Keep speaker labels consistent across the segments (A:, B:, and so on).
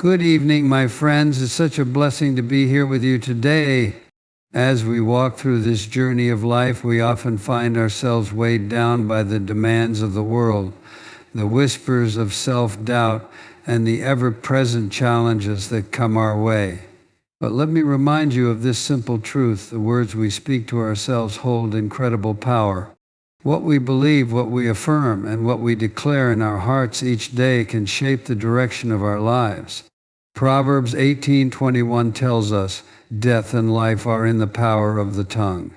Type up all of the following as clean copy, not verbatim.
A: Good evening, my friends. It's such a blessing to be here with you today. As we walk through this journey of life, we often find ourselves weighed down by the demands of the world, the whispers of self-doubt, and the ever-present challenges that come our way. But let me remind you of this simple truth: the words we speak to ourselves hold incredible power. What we believe, what we affirm, and what we declare in our hearts each day can shape the direction of our lives. Proverbs 18:21 tells us, "Death and life are in the power of the tongue."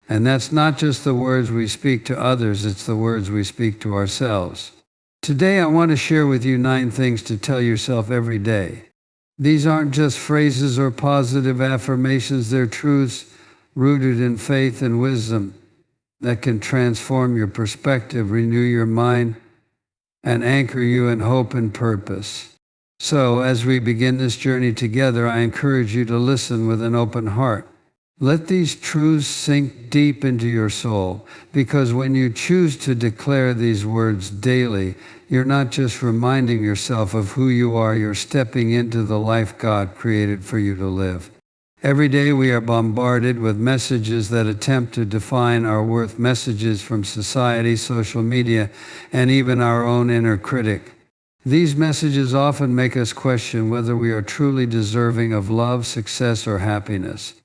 A: And that's not just the words we speak to others, it's the words we speak to ourselves. Today I want to share with you 9 things to tell yourself every day. These aren't just phrases or positive affirmations, they're truths rooted in faith and wisdom that can transform your perspective, renew your mind, and anchor you in hope and purpose. So, as we begin this journey together, I encourage you to listen with an open heart. Let these truths sink deep into your soul, because when you choose to declare these words daily, you're not just reminding yourself of who you are, you're stepping into the life God created for you to live. Every day we are bombarded with messages that attempt to define our worth, messages from society, social media, and even our own inner critic. These messages often make us question whether we are truly deserving of love, success, or happiness.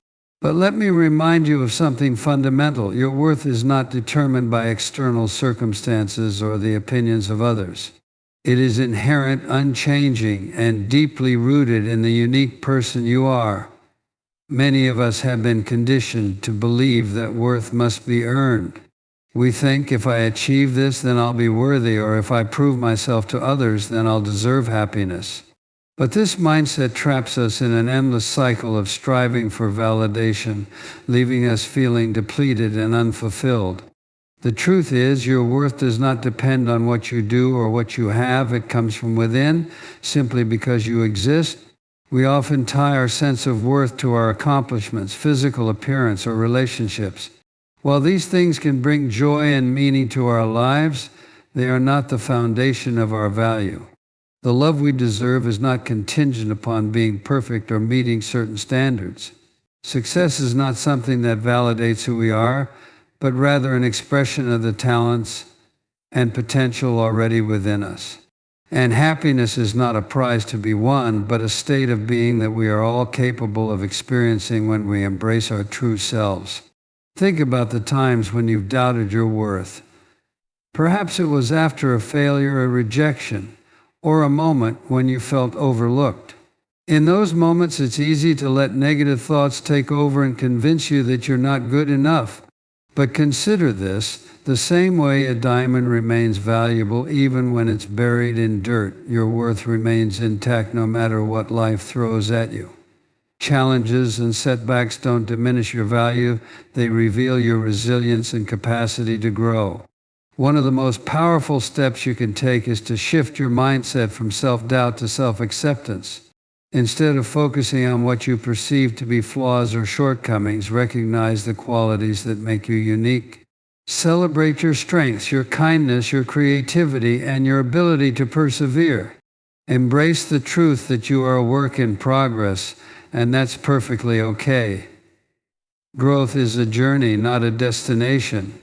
A: But let me remind you of something fundamental. Your worth is not determined by external circumstances or the opinions of others. It is inherent, unchanging, and deeply rooted in the unique person you are. Many of us have been conditioned to believe that worth must be earned. We think, if I achieve this, then I'll be worthy, or if I prove myself to others, then I'll deserve happiness. But this mindset traps us in an endless cycle of striving for validation, leaving us feeling depleted and unfulfilled. The truth is, your worth does not depend on what you do or what you have. It comes from within, simply because you exist. We often tie our sense of worth to our accomplishments, physical appearance, or relationships. While these things can bring joy and meaning to our lives, they are not the foundation of our value. The love we deserve is not contingent upon being perfect or meeting certain standards. Success is not something that validates who we are, but rather an expression of the talents and potential already within us. And happiness is not a prize to be won, but a state of being that we are all capable of experiencing when we embrace our true selves. Think about the times when you've doubted your worth. Perhaps it was after a failure, a rejection, or a moment when you felt overlooked. In those moments, it's easy to let negative thoughts take over and convince you that you're not good enough. But consider this: the same way a diamond remains valuable even when it's buried in dirt, your worth remains intact no matter what life throws at you. Challenges and setbacks don't diminish your value, they reveal your resilience and capacity to grow. One of the most powerful steps you can take is to shift your mindset from self-doubt to self-acceptance. Instead of focusing on what you perceive to be flaws or shortcomings, recognize the qualities that make you unique. Celebrate your strengths, your kindness, your creativity, and your ability to persevere. Embrace the truth that you are a work in progress, and that's perfectly okay. Growth is a journey, not a destination.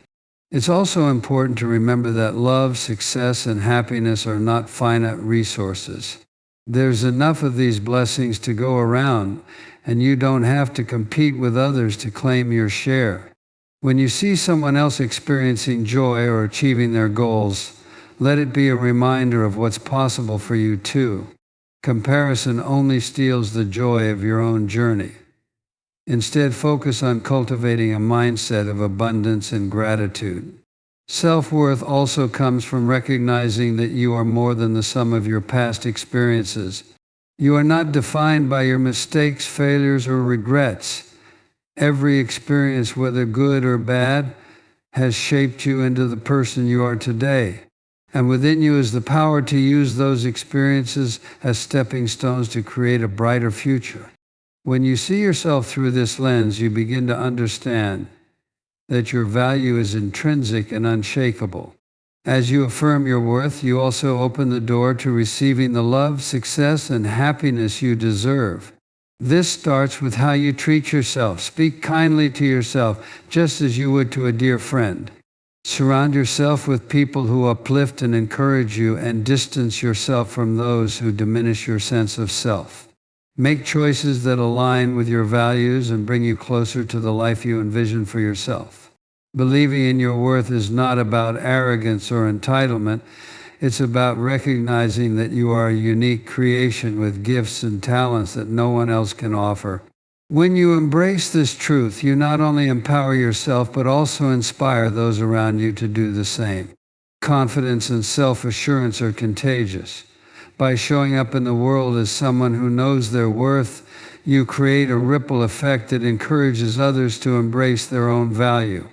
A: It's also important to remember that love, success, and happiness are not finite resources. There's enough of these blessings to go around, and you don't have to compete with others to claim your share. When you see someone else experiencing joy or achieving their goals, let it be a reminder of what's possible for you too. Comparison only steals the joy of your own journey. Instead, focus on cultivating a mindset of abundance and gratitude. Self-worth also comes from recognizing that you are more than the sum of your past experiences. You are not defined by your mistakes, failures, or regrets. Every experience, whether good or bad, has shaped you into the person you are today. And within you is the power to use those experiences as stepping stones to create a brighter future. When you see yourself through this lens, you begin to understand that your value is intrinsic and unshakable. As you affirm your worth, you also open the door to receiving the love, success, and happiness you deserve. This starts with how you treat yourself. Speak kindly to yourself, just as you would to a dear friend. Surround yourself with people who uplift and encourage you, and distance yourself from those who diminish your sense of self. Make choices that align with your values and bring you closer to the life you envision for yourself. Believing in your worth is not about arrogance or entitlement. It's about recognizing that you are a unique creation with gifts and talents that no one else can offer. When you embrace this truth, you not only empower yourself but also inspire those around you to do the same. Confidence and self-assurance are contagious. By showing up in the world as someone who knows their worth, you create a ripple effect that encourages others to embrace their own value.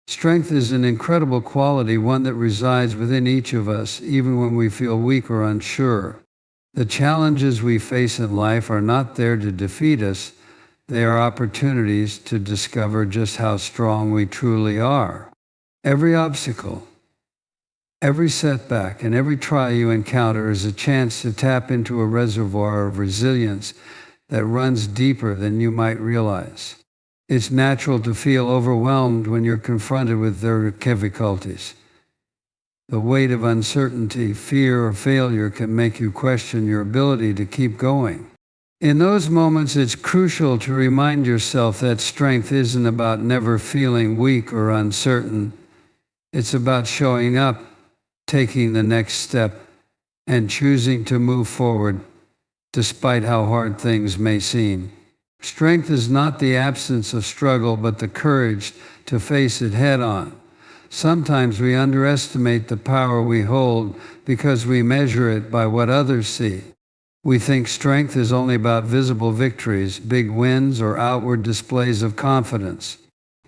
A: Strength is an incredible quality, one that resides within each of us, even when we feel weak or unsure. The challenges we face in life are not there to defeat us. They are opportunities to discover just how strong we truly are. Every obstacle, every setback, and every trial you encounter is a chance to tap into a reservoir of resilience that runs deeper than you might realize. It's natural to feel overwhelmed when you're confronted with their difficulties. The weight of uncertainty, fear, or failure can make you question your ability to keep going. In those moments, it's crucial to remind yourself that strength isn't about never feeling weak or uncertain. It's about showing up, taking the next step, and choosing to move forward, despite how hard things may seem. Strength is not the absence of struggle, but the courage to face it head on. Sometimes we underestimate the power we hold because we measure it by what others see. We think strength is only about visible victories, big wins, or outward displays of confidence.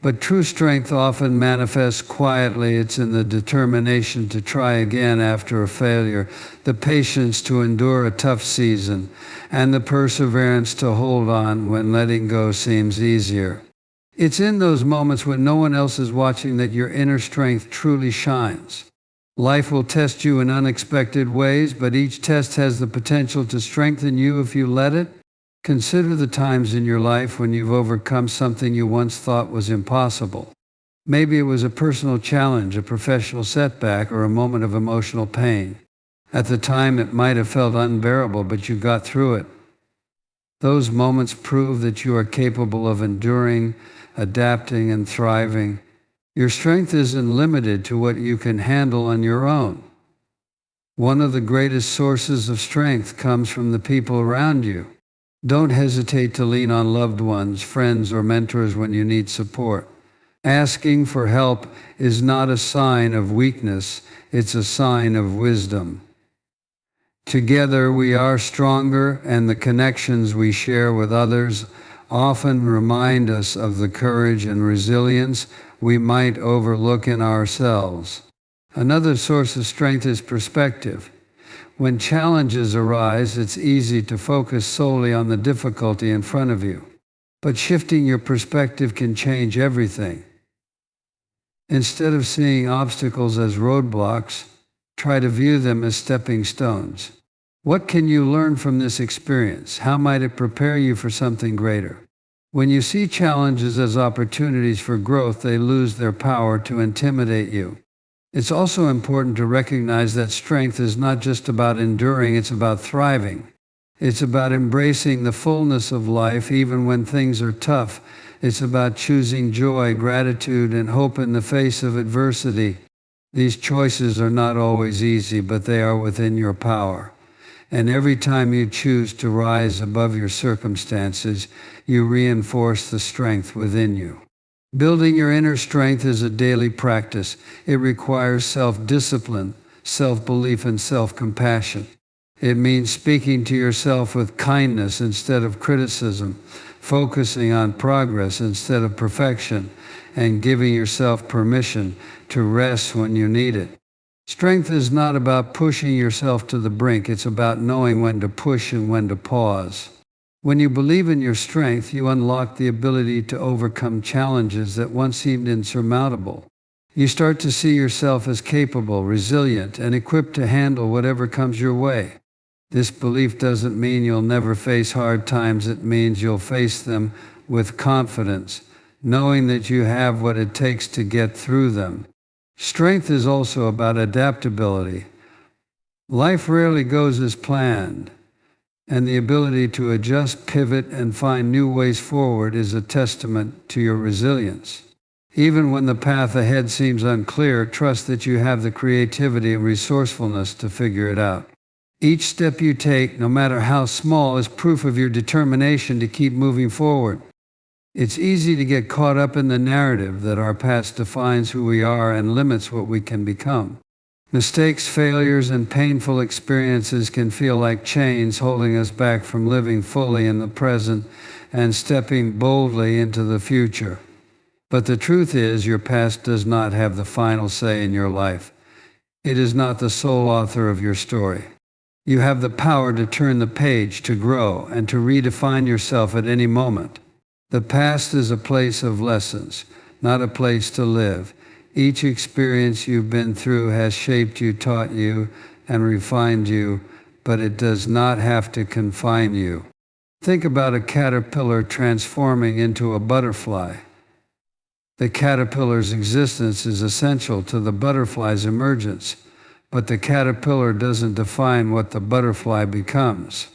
A: But true strength often manifests quietly. It's in the determination to try again after a failure, the patience to endure a tough season, and the perseverance to hold on when letting go seems easier. It's in those moments when no one else is watching that your inner strength truly shines. Life will test you in unexpected ways, but each test has the potential to strengthen you if you let it. Consider the times in your life when you've overcome something you once thought was impossible. Maybe it was a personal challenge, a professional setback, or a moment of emotional pain. At the time, it might have felt unbearable, but you got through it. Those moments prove that you are capable of enduring, adapting, and thriving. Your strength isn't limited to what you can handle on your own. One of the greatest sources of strength comes from the people around you. Don't hesitate to lean on loved ones, friends, or mentors when you need support. Asking for help is not a sign of weakness, it's a sign of wisdom. Together we are stronger, and the connections we share with others often remind us of the courage and resilience we might overlook in ourselves. Another source of strength is perspective. When challenges arise, it's easy to focus solely on the difficulty in front of you. But shifting your perspective can change everything. Instead of seeing obstacles as roadblocks, try to view them as stepping stones. What can you learn from this experience? How might it prepare you for something greater? When you see challenges as opportunities for growth, they lose their power to intimidate you. It's also important to recognize that strength is not just about enduring, it's about thriving. It's about embracing the fullness of life even when things are tough. It's about choosing joy, gratitude, and hope in the face of adversity. These choices are not always easy, but they are within your power. And every time you choose to rise above your circumstances, you reinforce the strength within you. Building your inner strength is a daily practice. It requires self-discipline, self-belief, and self-compassion. It means speaking to yourself with kindness instead of criticism, focusing on progress instead of perfection, and giving yourself permission to rest when you need it. Strength is not about pushing yourself to the brink. It's about knowing when to push and when to pause. When you believe in your strength, you unlock the ability to overcome challenges that once seemed insurmountable. You start to see yourself as capable, resilient, and equipped to handle whatever comes your way. This belief doesn't mean you'll never face hard times. It means you'll face them with confidence, knowing that you have what it takes to get through them. Strength is also about adaptability. Life rarely goes as planned, and the ability to adjust, pivot, and find new ways forward is a testament to your resilience. Even when the path ahead seems unclear, trust that you have the creativity and resourcefulness to figure it out. Each step you take, no matter how small, is proof of your determination to keep moving forward. It's easy to get caught up in the narrative that our past defines who we are and limits what we can become. Mistakes, failures, and painful experiences can feel like chains holding us back from living fully in the present and stepping boldly into the future. But the truth is, your past does not have the final say in your life. It is not the sole author of your story. You have the power to turn the page, to grow, and to redefine yourself at any moment. The past is a place of lessons, not a place to live. Each experience you've been through has shaped you, taught you, and refined you, but it does not have to confine you. Think about a caterpillar transforming into a butterfly. The caterpillar's existence is essential to the butterfly's emergence, but the caterpillar doesn't define what the butterfly becomes.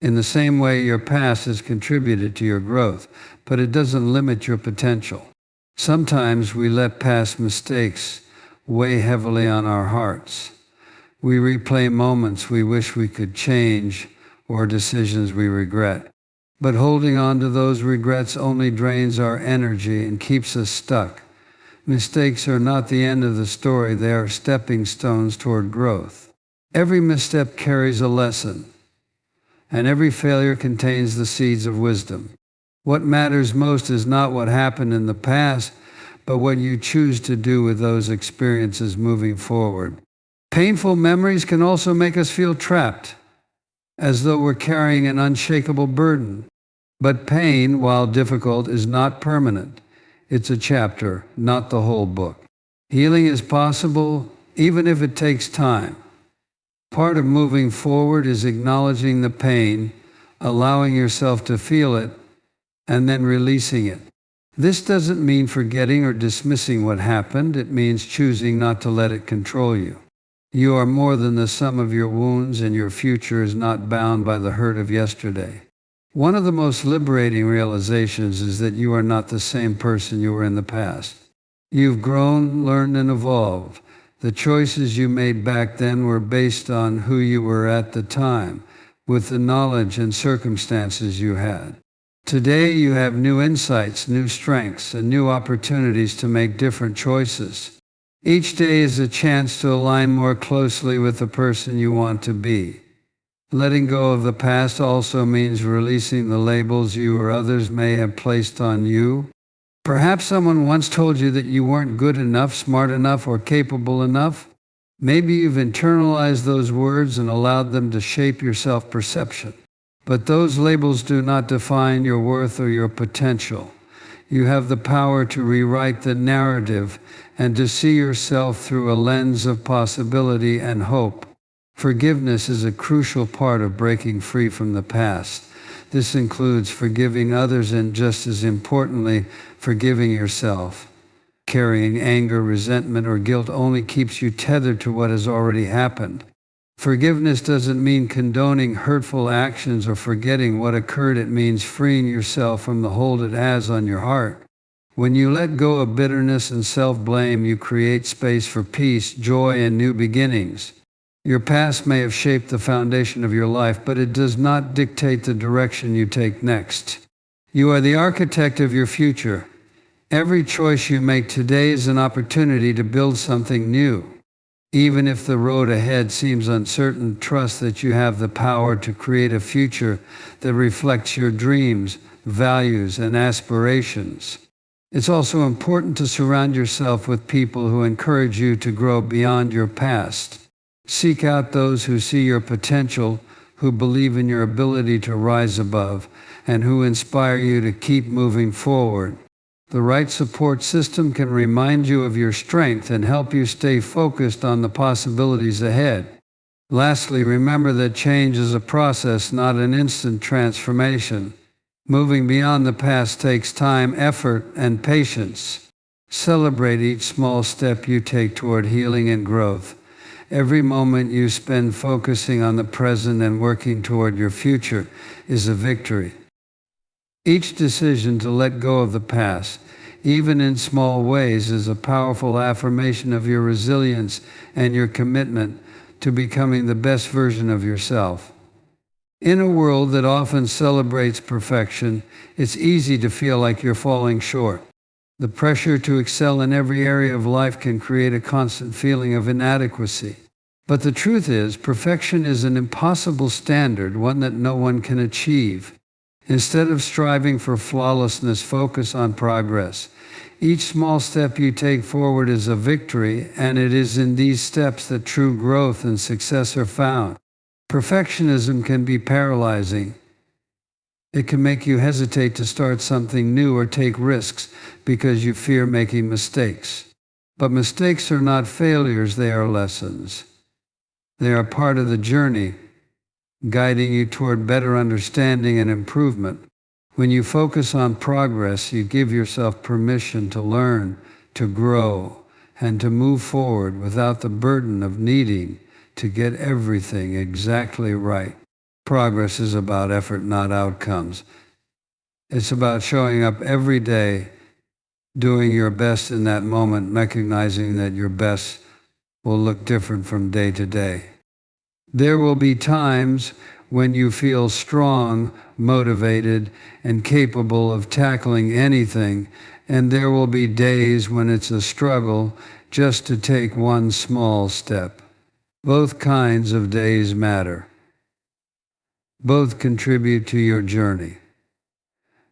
A: In the same way, your past has contributed to your growth, but it doesn't limit your potential. Sometimes we let past mistakes weigh heavily on our hearts. We replay moments we wish we could change or decisions we regret. But holding on to those regrets only drains our energy and keeps us stuck. Mistakes are not the end of the story. They are stepping stones toward growth. Every misstep carries a lesson, and every failure contains the seeds of wisdom. What matters most is not what happened in the past, but what you choose to do with those experiences moving forward. Painful memories can also make us feel trapped, as though we're carrying an unshakable burden. But pain, while difficult, is not permanent. It's a chapter, not the whole book. Healing is possible, even if it takes time. Part of moving forward is acknowledging the pain, allowing yourself to feel it, and then releasing it. This doesn't mean forgetting or dismissing what happened. It means choosing not to let it control you. You are more than the sum of your wounds, and your future is not bound by the hurt of yesterday. One of the most liberating realizations is that you are not the same person you were in the past. You've grown, learned, and evolved. The choices you made back then were based on who you were at the time, with the knowledge and circumstances you had. Today you have new insights, new strengths, and new opportunities to make different choices. Each day is a chance to align more closely with the person you want to be. Letting go of the past also means releasing the labels you or others may have placed on you. Perhaps someone once told you that you weren't good enough, smart enough, or capable enough. Maybe you've internalized those words and allowed them to shape your self-perception. But those labels do not define your worth or your potential. You have the power to rewrite the narrative and to see yourself through a lens of possibility and hope. Forgiveness is a crucial part of breaking free from the past. This includes forgiving others and, just as importantly, forgiving yourself. Carrying anger, resentment, or guilt only keeps you tethered to what has already happened. Forgiveness doesn't mean condoning hurtful actions or forgetting what occurred. It means freeing yourself from the hold it has on your heart. When you let go of bitterness and self-blame, you create space for peace, joy, and new beginnings. Your past may have shaped the foundation of your life, but it does not dictate the direction you take next. You are the architect of your future. Every choice you make today is an opportunity to build something new. Even if the road ahead seems uncertain, trust that you have the power to create a future that reflects your dreams, values, and aspirations. It's also important to surround yourself with people who encourage you to grow beyond your past. Seek out those who see your potential, who believe in your ability to rise above, and who inspire you to keep moving forward. The right support system can remind you of your strength and help you stay focused on the possibilities ahead. Lastly, remember that change is a process, not an instant transformation. Moving beyond the past takes time, effort, and patience. Celebrate each small step you take toward healing and growth. Every moment you spend focusing on the present and working toward your future is a victory. Each decision to let go of the past, even in small ways, is a powerful affirmation of your resilience and your commitment to becoming the best version of yourself. In a world that often celebrates perfection, it's easy to feel like you're falling short. The pressure to excel in every area of life can create a constant feeling of inadequacy. But the truth is, perfection is an impossible standard, one that no one can achieve. Instead of striving for flawlessness, focus on progress. Each small step you take forward is a victory, and it is in these steps that true growth and success are found. Perfectionism can be paralyzing. It can make you hesitate to start something new or take risks because you fear making mistakes. But mistakes are not failures, they are lessons. They are part of the journey, guiding you toward better understanding and improvement. When you focus on progress, you give yourself permission to learn, to grow, and to move forward without the burden of needing to get everything exactly right. Progress is about effort, not outcomes. It's about showing up every day, doing your best in that moment, recognizing that your best will look different from day to day. There will be times when you feel strong, motivated, and capable of tackling anything, and there will be days when it's a struggle just to take one small step. Both kinds of days matter. Both contribute to your journey.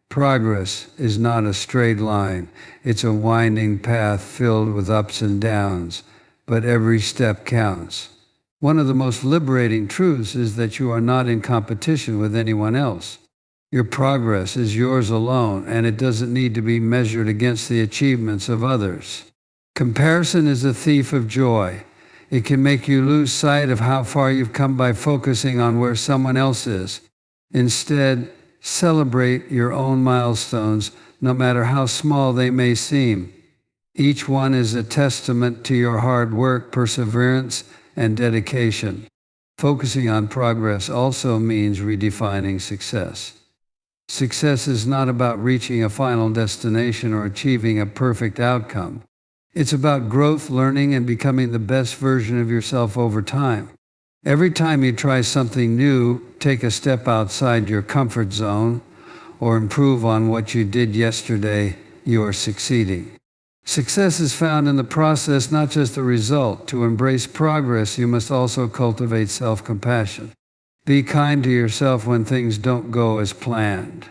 A: Progress is not a straight line. It's a winding path filled with ups and downs, but every step counts. One of the most liberating truths is that you are not in competition with anyone else. Your progress is yours alone, and it doesn't need to be measured against the achievements of others. Comparison is a thief of joy. It can make you lose sight of how far you've come by focusing on where someone else is. Instead, celebrate your own milestones, no matter how small they may seem. Each one is a testament to your hard work, perseverance, and dedication. Focusing on progress also means redefining success. Success is not about reaching a final destination or achieving a perfect outcome. It's about growth, learning, and becoming the best version of yourself over time. Every time you try something new, take a step outside your comfort zone, or improve on what you did yesterday, you are succeeding. Success is found in the process, not just the result. To embrace progress, you must also cultivate self-compassion. Be kind to yourself when things don't go as planned.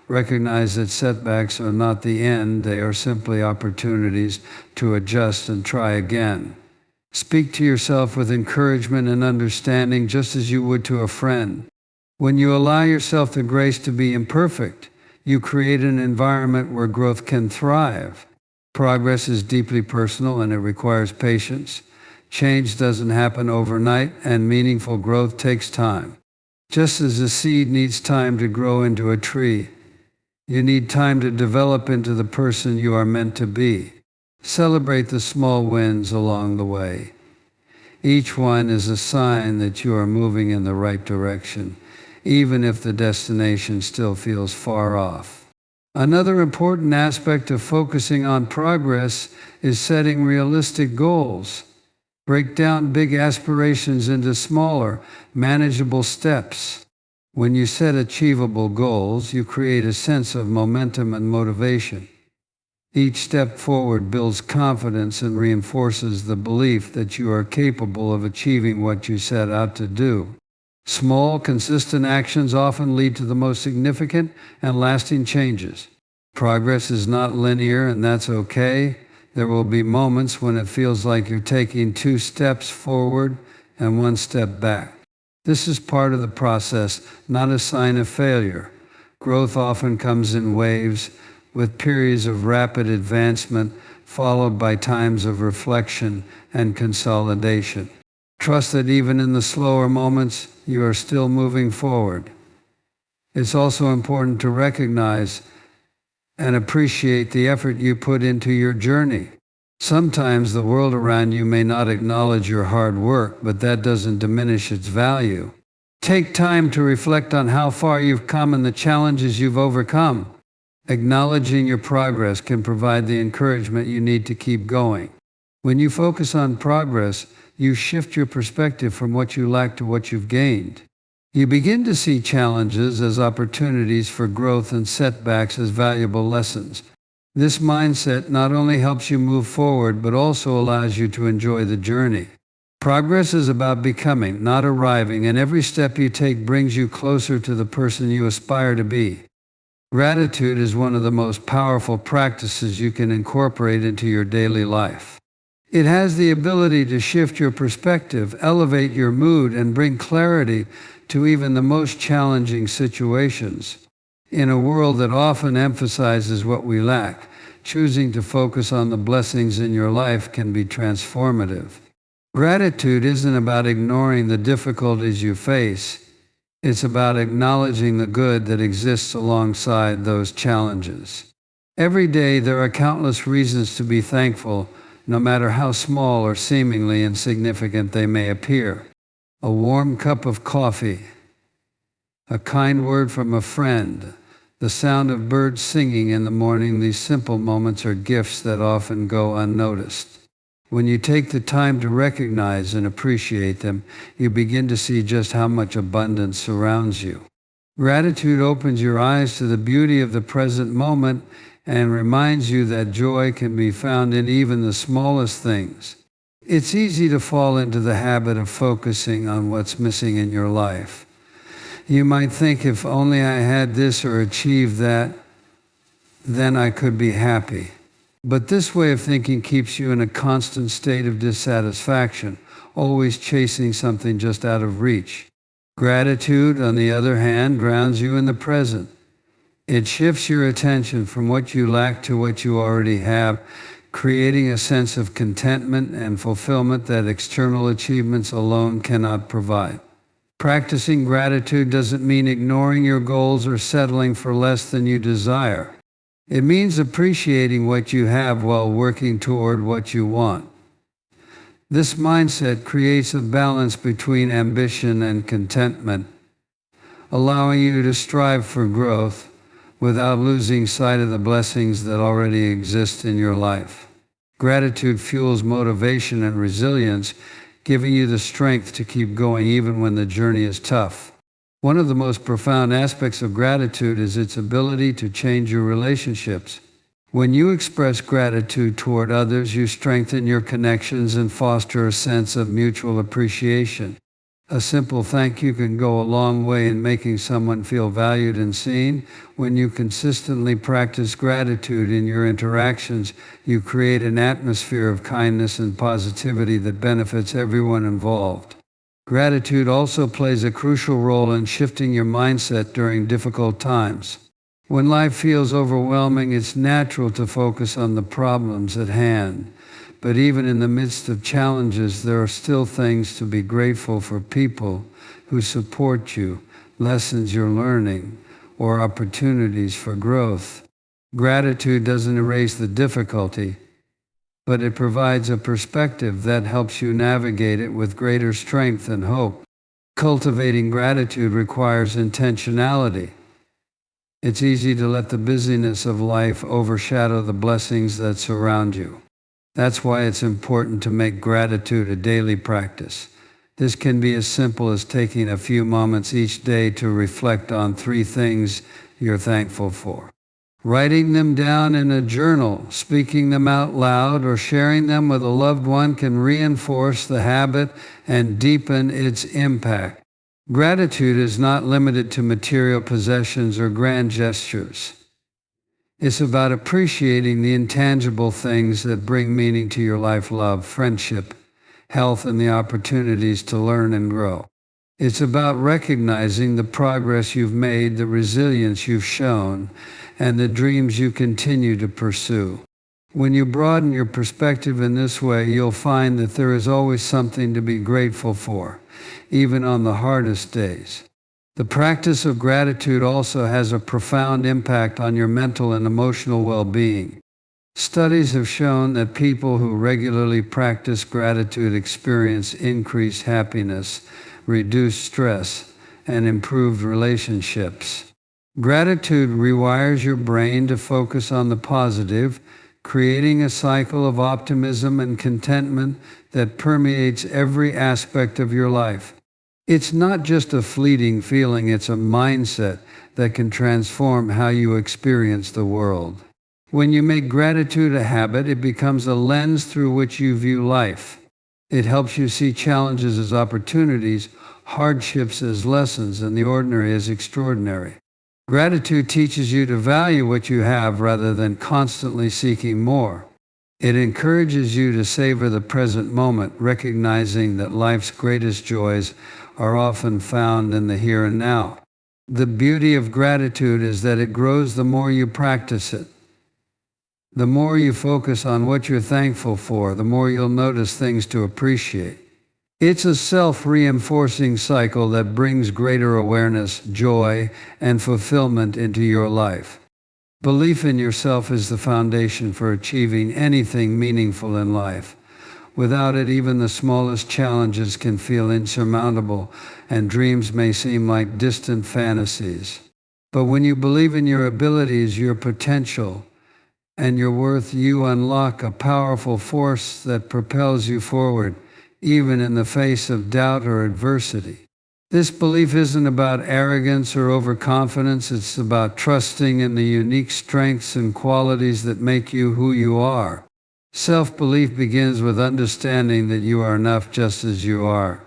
A: Recognize that setbacks are not the end, they are simply opportunities to adjust and try again. Speak to yourself with encouragement and understanding, just as you would to a friend. When you allow yourself the grace to be imperfect, you create an environment where growth can thrive. Progress is deeply personal and it requires patience. Change doesn't happen overnight, and meaningful growth takes time. Just as a seed needs time to grow into a tree, you need time to develop into the person you are meant to be. Celebrate the small wins along the way. Each one is a sign that you are moving in the right direction, even if the destination still feels far off. Another important aspect of focusing on progress is setting realistic goals. Break down big aspirations into smaller, manageable steps. When you set achievable goals, you create a sense of momentum and motivation. Each step forward builds confidence and reinforces the belief that you are capable of achieving what you set out to do. Small, consistent actions often lead to the most significant and lasting changes. Progress is not linear, and that's okay. There will be moments when it feels like you're taking 2 steps forward and 1 step back. This is part of the process, not a sign of failure. Growth often comes in waves, with periods of rapid advancement followed by times of reflection and consolidation. Trust that even in the slower moments, you are still moving forward. It's also important to recognize and appreciate the effort you put into your journey. Sometimes the world around you may not acknowledge your hard work, but that doesn't diminish its value. Take time to reflect on how far you've come and the challenges you've overcome. Acknowledging your progress can provide the encouragement you need to keep going. When you focus on progress, you shift your perspective from what you lack to what you've gained. You begin to see challenges as opportunities for growth and setbacks as valuable lessons. This mindset not only helps you move forward, but also allows you to enjoy the journey. Progress is about becoming, not arriving, and every step you take brings you closer to the person you aspire to be. Gratitude is one of the most powerful practices you can incorporate into your daily life. It has the ability to shift your perspective, elevate your mood, and bring clarity to even the most challenging situations. In a world that often emphasizes what we lack, choosing to focus on the blessings in your life can be transformative. Gratitude isn't about ignoring the difficulties you face. It's about acknowledging the good that exists alongside those challenges. Every day there are countless reasons to be thankful, no matter how small or seemingly insignificant they may appear. A warm cup of coffee, a kind word from a friend, the sound of birds singing in the morning. These simple moments are gifts that often go unnoticed. When you take the time to recognize and appreciate them, you begin to see just how much abundance surrounds you. Gratitude opens your eyes to the beauty of the present moment and reminds you that joy can be found in even the smallest things. It's easy to fall into the habit of focusing on what's missing in your life. You might think, if only I had this or achieved that, then I could be happy. But this way of thinking keeps you in a constant state of dissatisfaction, always chasing something just out of reach. Gratitude, on the other hand, grounds you in the present. It shifts your attention from what you lack to what you already have, creating a sense of contentment and fulfillment that external achievements alone cannot provide. Practicing gratitude doesn't mean ignoring your goals or settling for less than you desire. It means appreciating what you have while working toward what you want. This mindset creates a balance between ambition and contentment, allowing you to strive for growth without losing sight of the blessings that already exist in your life. Gratitude fuels motivation and resilience, giving you the strength to keep going even when the journey is tough. One of the most profound aspects of gratitude is its ability to change your relationships. When you express gratitude toward others, you strengthen your connections and foster a sense of mutual appreciation. A simple thank you can go a long way in making someone feel valued and seen. When you consistently practice gratitude in your interactions, you create an atmosphere of kindness and positivity that benefits everyone involved. Gratitude also plays a crucial role in shifting your mindset during difficult times. When life feels overwhelming, it's natural to focus on the problems at hand. But even in the midst of challenges, there are still things to be grateful for: people who support you, lessons you're learning, or opportunities for growth. Gratitude doesn't erase the difficulty, but it provides a perspective that helps you navigate it with greater strength and hope. Cultivating gratitude requires intentionality. It's easy to let the busyness of life overshadow the blessings that surround you. That's why it's important to make gratitude a daily practice. This can be as simple as taking a few moments each day to reflect on 3 things you're thankful for. Writing them down in a journal, speaking them out loud, or sharing them with a loved one can reinforce the habit and deepen its impact. Gratitude is not limited to material possessions or grand gestures. It's about appreciating the intangible things that bring meaning to your life: love, friendship, health, and the opportunities to learn and grow. It's about recognizing the progress you've made, the resilience you've shown, and the dreams you continue to pursue. When you broaden your perspective in this way, you'll find that there is always something to be grateful for, even on the hardest days. The practice of gratitude also has a profound impact on your mental and emotional well-being. Studies have shown that people who regularly practice gratitude experience increased happiness, reduced stress, and improved relationships. Gratitude rewires your brain to focus on the positive, creating a cycle of optimism and contentment that permeates every aspect of your life. It's not just a fleeting feeling, it's a mindset that can transform how you experience the world. When you make gratitude a habit, it becomes a lens through which you view life. It helps you see challenges as opportunities, hardships as lessons, and the ordinary as extraordinary. Gratitude teaches you to value what you have rather than constantly seeking more. It encourages you to savor the present moment, recognizing that life's greatest joys are often found in the here and now. The beauty of gratitude is that it grows the more you practice it. The more you focus on what you're thankful for, the more you'll notice things to appreciate. It's a self-reinforcing cycle that brings greater awareness, joy, and fulfillment into your life. Belief in yourself is the foundation for achieving anything meaningful in life. Without it, even the smallest challenges can feel insurmountable, and dreams may seem like distant fantasies. But when you believe in your abilities, your potential, and your worth, you unlock a powerful force that propels you forward, even in the face of doubt or adversity. This belief isn't about arrogance or overconfidence, it's about trusting in the unique strengths and qualities that make you who you are. Self-belief begins with understanding that you are enough just as you are.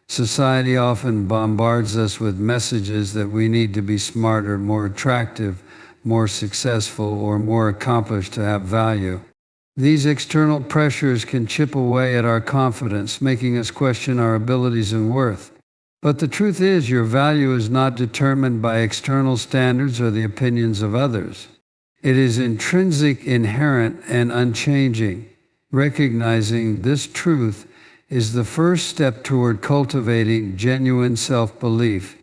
A: Society often bombards us with messages that we need to be smarter, more attractive, more successful, or more accomplished to have value. These external pressures can chip away at our confidence, making us question our abilities and worth. But the truth is, your value is not determined by external standards or the opinions of others. It is intrinsic, inherent, and unchanging. Recognizing this truth is the first step toward cultivating genuine self-belief.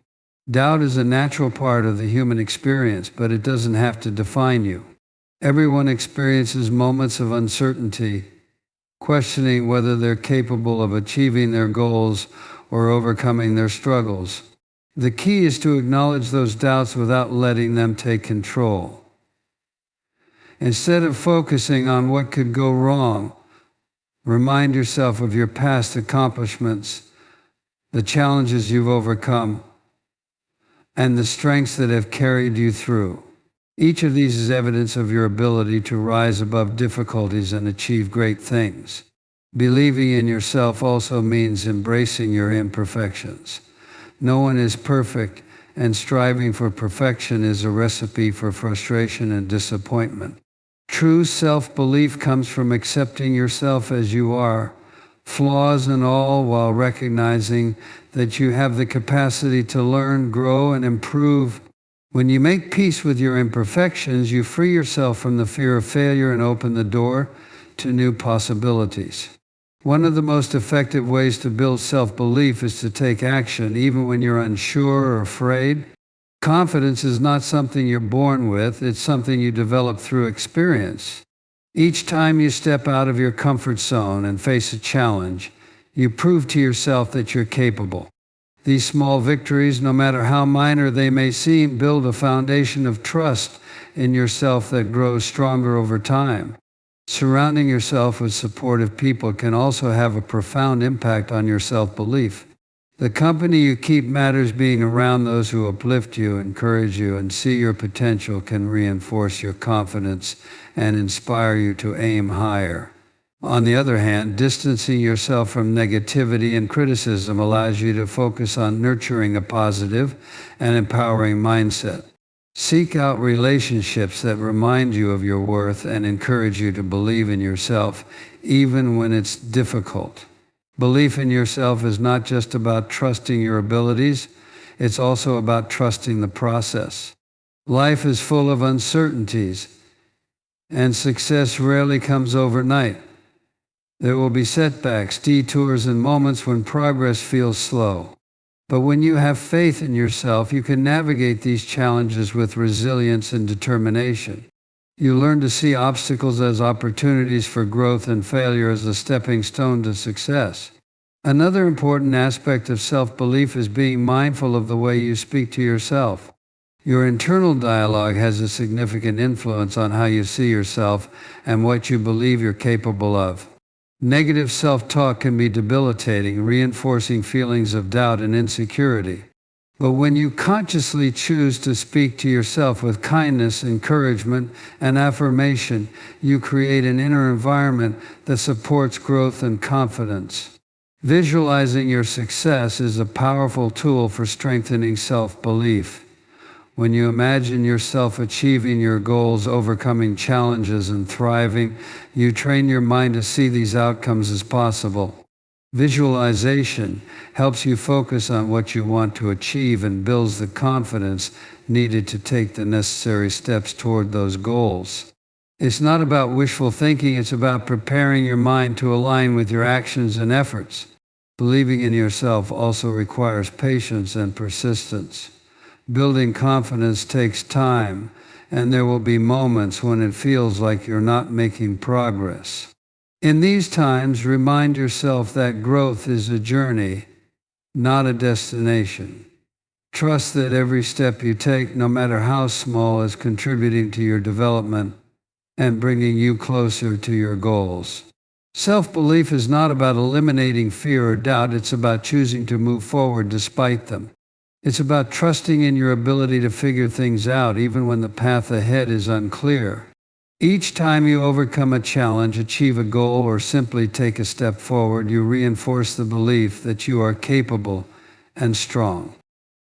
A: Doubt is a natural part of the human experience, but it doesn't have to define you. Everyone experiences moments of uncertainty, questioning whether they're capable of achieving their goals or overcoming their struggles. The key is to acknowledge those doubts without letting them take control. Instead of focusing on what could go wrong, remind yourself of your past accomplishments, the challenges you've overcome, and the strengths that have carried you through. Each of these is evidence of your ability to rise above difficulties and achieve great things. Believing in yourself also means embracing your imperfections. No one is perfect, and striving for perfection is a recipe for frustration and disappointment. True self-belief comes from accepting yourself as you are, flaws and all, while recognizing that you have the capacity to learn, grow, and improve. When you make peace with your imperfections, you free yourself from the fear of failure and open the door to new possibilities. One of the most effective ways to build self-belief is to take action, even when you're unsure or afraid. Confidence is not something you're born with, it's something you develop through experience. Each time you step out of your comfort zone and face a challenge, you prove to yourself that you're capable. These small victories, no matter how minor they may seem, build a foundation of trust in yourself that grows stronger over time. Surrounding yourself with supportive people can also have a profound impact on your self-belief. The company you keep matters. Being around those who uplift you, encourage you, and see your potential can reinforce your confidence and inspire you to aim higher. On the other hand, distancing yourself from negativity and criticism allows you to focus on nurturing a positive and empowering mindset. Seek out relationships that remind you of your worth and encourage you to believe in yourself, even when it's difficult. Belief in yourself is not just about trusting your abilities, it's also about trusting the process. Life is full of uncertainties, and success rarely comes overnight. There will be setbacks, detours, and moments when progress feels slow. But when you have faith in yourself, you can navigate these challenges with resilience and determination. You learn to see obstacles as opportunities for growth and failure as a stepping stone to success. Another important aspect of self-belief is being mindful of the way you speak to yourself. Your internal dialogue has a significant influence on how you see yourself and what you believe you're capable of. Negative self-talk can be debilitating, reinforcing feelings of doubt and insecurity. But when you consciously choose to speak to yourself with kindness, encouragement, and affirmation, you create an inner environment that supports growth and confidence. Visualizing your success is a powerful tool for strengthening self-belief. When you imagine yourself achieving your goals, overcoming challenges, and thriving, you train your mind to see these outcomes as possible. Visualization helps you focus on what you want to achieve and builds the confidence needed to take the necessary steps toward those goals. It's not about wishful thinking, it's about preparing your mind to align with your actions and efforts. Believing in yourself also requires patience and persistence. Building confidence takes time, and there will be moments when it feels like you're not making progress. In these times, remind yourself that growth is a journey, not a destination. Trust that every step you take, no matter how small, is contributing to your development and bringing you closer to your goals. Self-belief is not about eliminating fear or doubt, it's about choosing to move forward despite them. It's about trusting in your ability to figure things out even when the path ahead is unclear. Each time you overcome a challenge, achieve a goal, or simply take a step forward, you reinforce the belief that you are capable and strong.